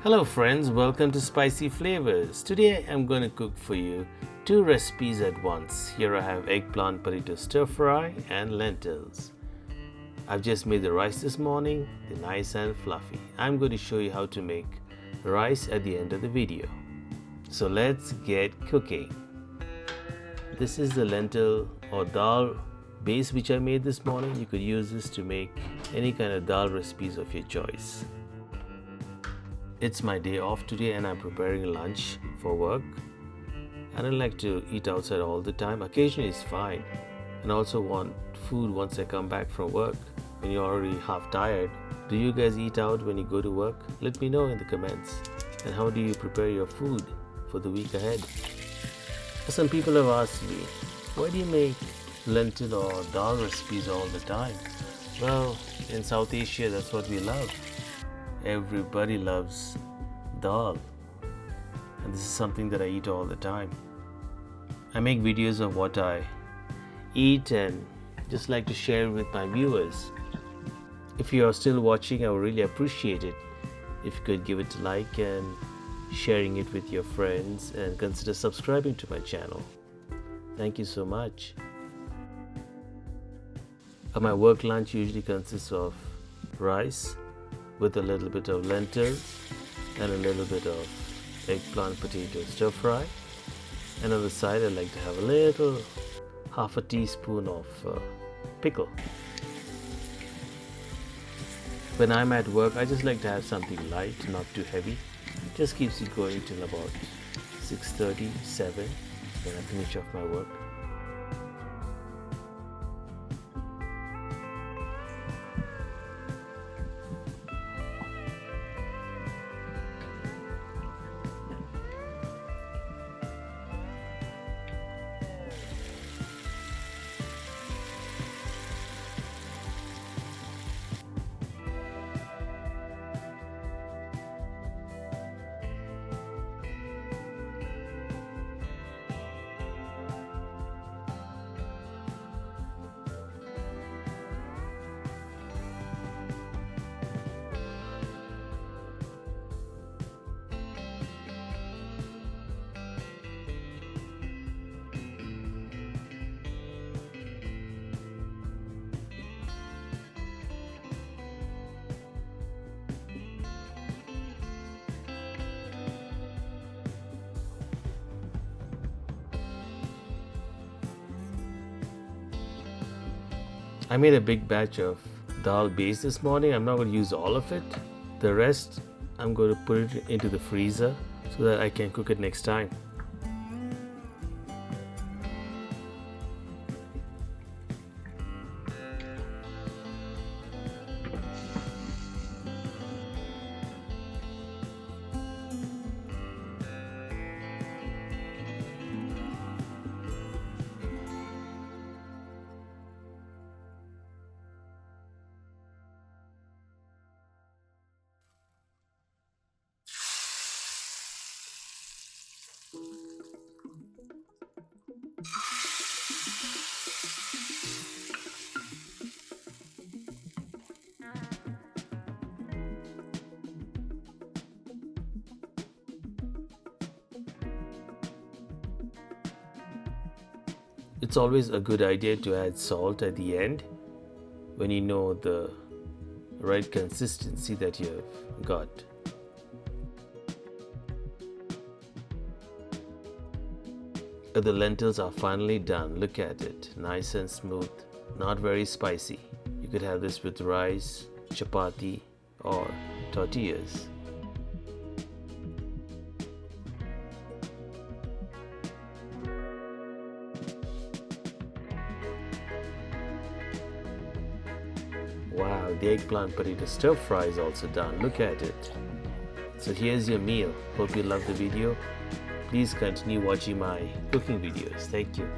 Hello friends, welcome to Spicy Flavors. Today I'm going to cook for you two recipes at once. Here I have eggplant potato stir fry and lentils. I've just made the rice this morning, they're nice and fluffy. I'm going to show you how to make rice at the end of the video. So let's get cooking. This is the lentil or dal base which I made this morning. You could use this to make any kind of dal recipes of your choice. It's my day off today and I'm preparing lunch for work. I don't like to eat outside all the time. Occasionally it's fine. And I also want food once I come back from work. When you're already half tired, do you guys eat out when you go to work? Let me know in the comments. And how do you prepare your food for the week ahead? Some people have asked me, why do you make lentil or dal recipes all the time? Well, in South Asia that's what we love. Everybody loves dal, and this is something that I eat all the time. I make videos of what I eat and just like to share with my viewers. If you are still watching, I would really appreciate it if you could give it a like and sharing it with your friends, and consider subscribing to my channel. Thank you so much. My work lunch usually consists of rice with a little bit of lentils and a little bit of eggplant potato stir fry, and on the side I like to have a little half a teaspoon of pickle. When I'm at work, I just like to have something light, not too heavy. Just keeps it going till about 6:30, 7 when I finish off my work. I made a big batch of dal base this morning. I'm not going to use all of it. The rest I'm going to put it into the freezer so that I can cook it next time. It's always a good idea to add salt at the end when you know the right consistency that you have got. The lentils are finally done. Look at it, nice and smooth, not very spicy. You could have this with rice, chapati or tortillas. Wow, the eggplant potato stir fry is also done. Look at it. So here's your meal. Hope you love the video. Please continue watching my cooking videos. Thank you.